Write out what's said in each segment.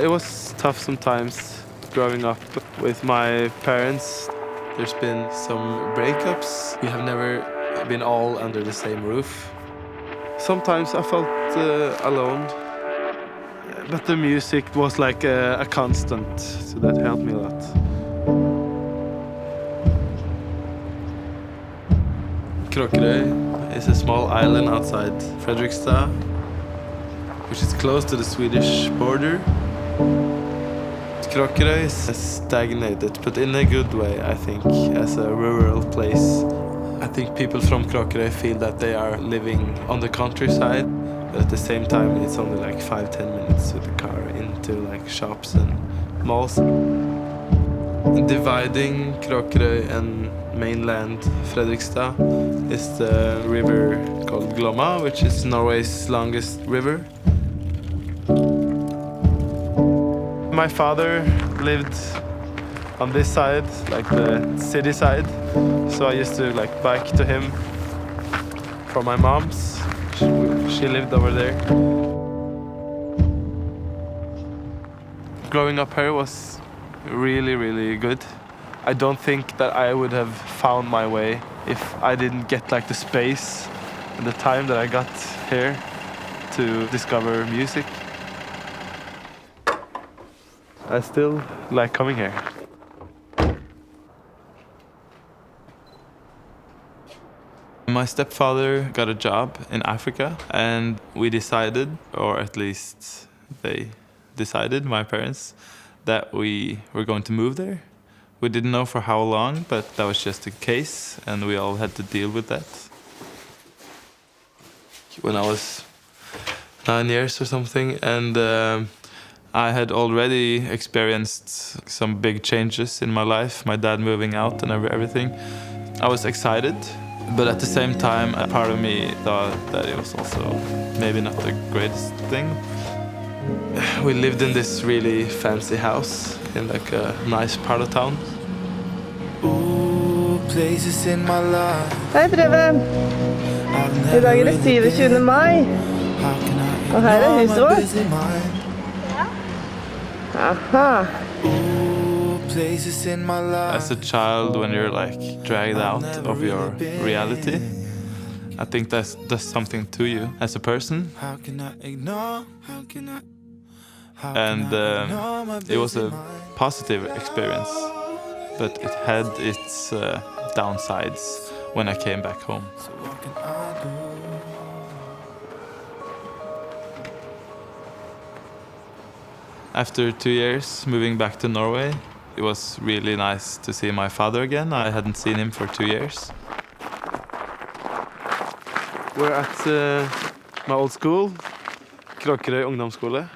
It was tough sometimes growing up with my parents. There's been some breakups. We have never been all under the same roof. Sometimes I felt alone, but the music was like a constant, so that helped me a lot. Kråkerøy is a small island outside Fredrikstad, which is close to the Swedish border. Kråkerøy is stagnated, but in a good way, I think, as a rural place. I think people from Kråkerøy feel that they are living on the countryside, but at the same time, it's only like 5-10 minutes with the car into like shops and malls. Dividing Kråkerøy and mainland Fredrikstad is the river called Glomma, which is Norway's longest river. My father lived on this side, like the city side, so I used to like bike to him from my mom's. She lived over there. Growing up here was really, really good. I don't think that I would have found my way if I didn't get like the space and the time that I got here to discover music. I still like coming here. My stepfather got a job in Africa, and we decided, or at least they decided, my parents, that we were going to move there. We didn't know for how long, but that was just the case, and we all had to deal with that. When I was 9 years or something, and I had already experienced some big changes in my life, my dad moving out and everything. I was excited, but at the same time, a part of me thought that it was also maybe not the greatest thing. We lived in this really fancy house in like a nice part of town. Hei, Preben. I dag er det 27. mai. Og her er huset vårt. Aha. As a child, when you're like dragged out of your reality, I think that does something to you as a person. And it was a positive experience, but it had its downsides when I came back home. After 2 years moving back to Norway, it was really nice to see my father again. I hadn't seen him for 2 years. We're at my old school, Kråkerøy ungdomsskole.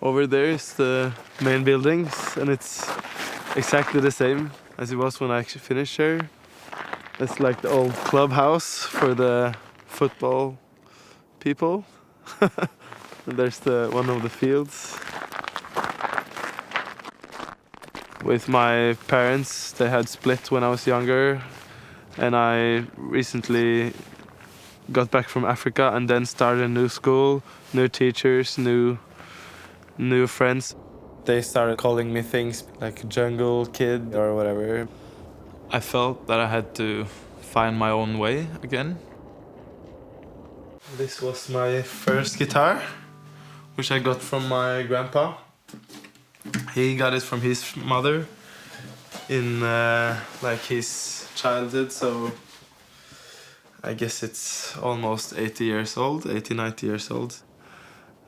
Over there is the main buildings, and it's exactly the same as it was when I actually finished here. It's like the old clubhouse for the football people. And there's one of the fields. With my parents, they had split when I was younger, and I recently got back from Africa and then started a new school, new teachers, new friends. They started calling me things like jungle kid or whatever. I felt that I had to find my own way again. This was my first guitar, which I got from my grandpa. He got it from his mother in like his childhood, so I guess it's almost 80 years old, 80, 90 years old.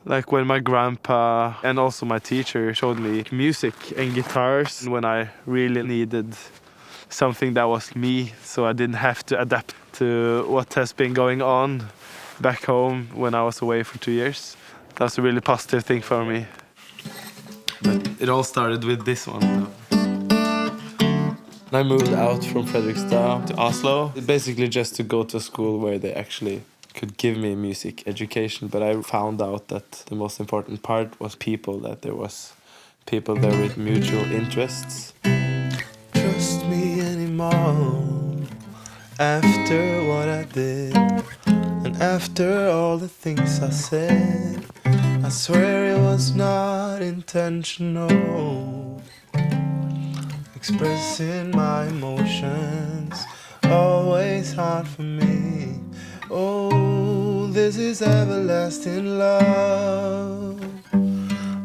Like when my grandpa and also my teacher showed me music and guitars when I really needed something that was me, so I didn't have to adapt to what has been going on back home when I was away for 2 years. That's a really positive thing for me. But it all started with this one, though. I moved out from Fredrikstad to Oslo, basically just to go to a school where they actually could give me music education, but I found out that the most important part was people, that there was people there with mutual interests. Trust me anymore after what I did, and after all the things I said, I swear it was not intentional. Expressing my emotions, always hard for me. Oh, this is everlasting love.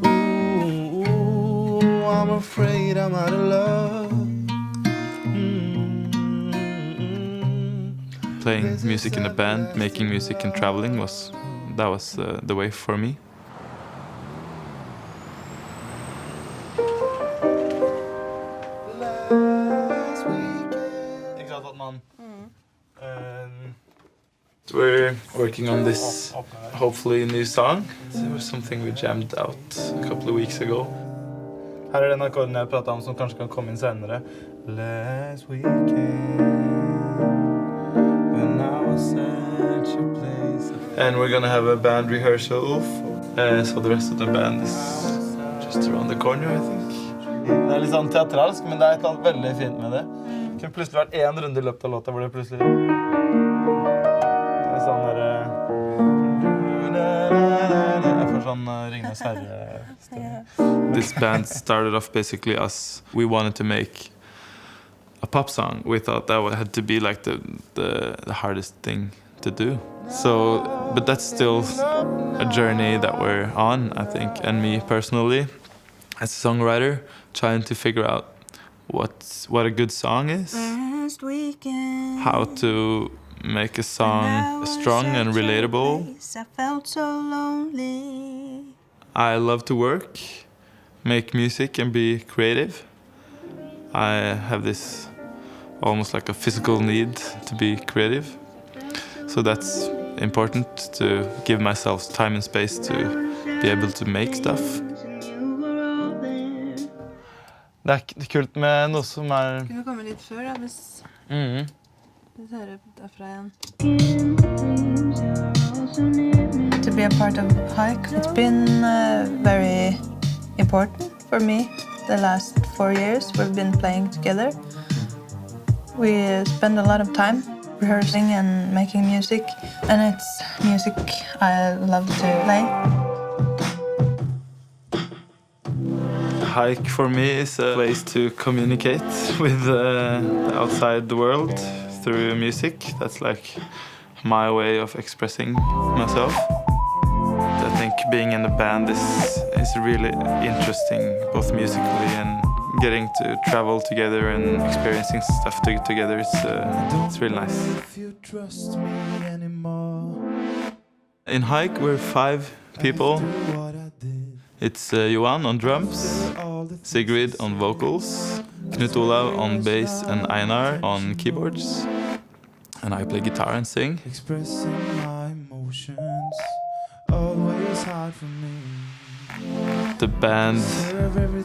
Ooh, I'm afraid I'm out of love. Playing music in a band, making music and traveling was the way for me. We're working on this hopefully new song. It was something we jammed out a couple of weeks ago. Her den akkorden jeg pratet om som kanskje kan komme inn senere. Last weekend when I was such a place. And we're gonna have a band rehearsal, so the rest of the band is just around the corner, I think. Det litt sånn teatralsk, men det et eller annet veldig fint med det. Det kunne plutselig vært en runde I løpet av låta hvor det plutselig... Det sånn der... Jeg får sånn Ringenes Herre-stemme. This band started off basically us. We wanted to make a pop song. We thought that had to be like the hardest thing to do. So, but that's still a journey that we're on, I think. And me personally, as a songwriter, trying to figure out what a good song is, how to make a song strong and relatable. I felt so lonely. I love to work, make music and be creative. I have this almost like a physical need to be creative. So that's important to give myself time and space to be able to make stuff. Det kult med noe som Kunne du komme litt før da, hvis vi hører derfra igjen. To be a part of Hajk, it's been very important for me. The last 4 years we've been playing together. We spend a lot of time rehearsing and making music, and it's music I love to play. Hajk for me is a place to communicate with the outside world through music. That's like my way of expressing myself. I think being in a band is really interesting, both musically and getting to travel together and experiencing stuff together. It's really nice. In Hajk we're 5 people. It's Johan on drums, Sigrid on vocals, Knut Olav on bass and Einar on keyboards. And I play guitar and sing. Expressing my emotions, always hard for me. The band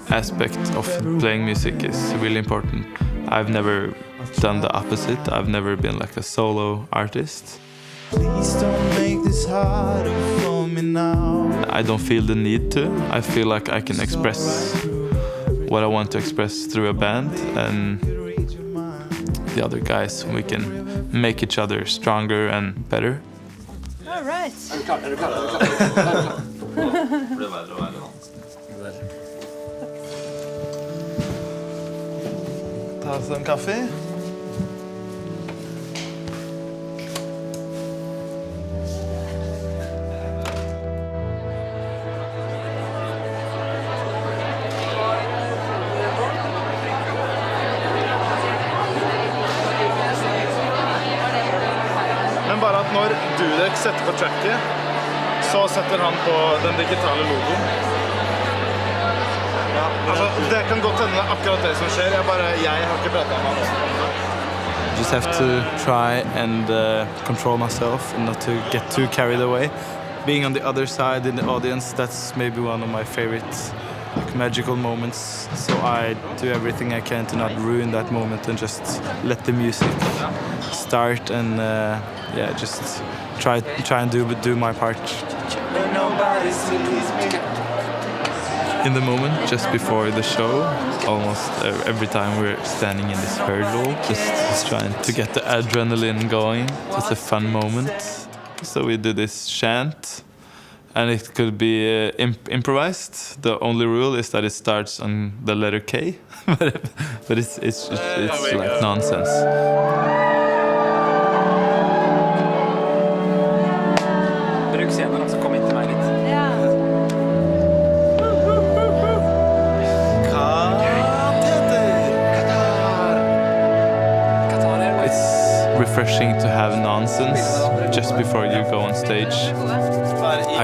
aspect of playing music is really important. I've never done the opposite. I've never been like a solo artist. Please don't make this harder for me now. I don't feel the need to. I feel like I can express what I want to express through a band, and the other guys, we can make each other stronger and better. All right. Ta oss en kaffe. Men bare at når Dudek setter på tracket, så setter han på den digitale logoen. Ja, altså, det kan godt hende akkurat det som skjer. Jeg har ikke pratet med han. Just have to try and control myself and not to get too carried away. Being on the other side in the audience, that's maybe one of my favorite magical moments. So I do everything I can to not ruin that moment and just let the music start and just try and do my part. In the moment, just before the show, almost every time we're standing in this hurdle, just trying to get the adrenaline going. It's a fun moment. So we do this chant, and it could be improvised. The only rule is that it starts on the letter K, but it's like nonsense. Bruk scenen, altså kom inn til meg litt. It's refreshing to have nonsense just before you go on stage.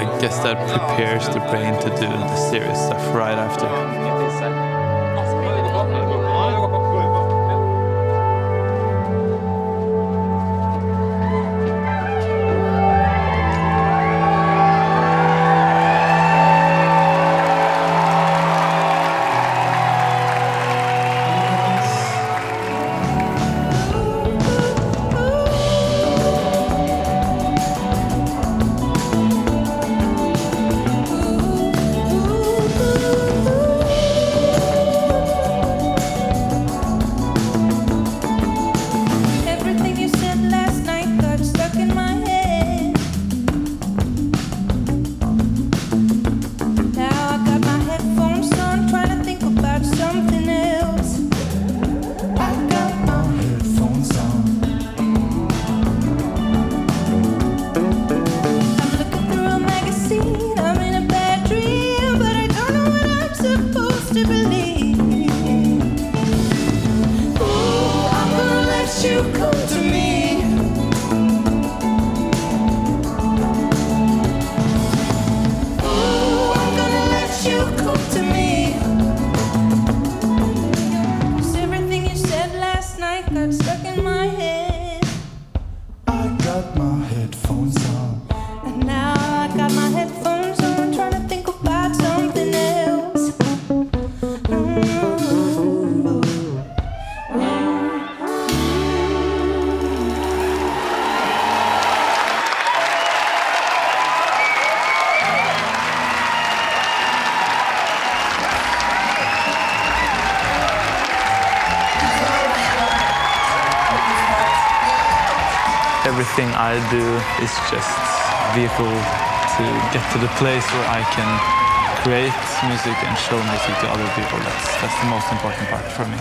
I guess that prepares the brain to do the serious stuff right after. Everything I do is just vehicle to get to the place where I can create music and show music to other people. That's the most important part for me.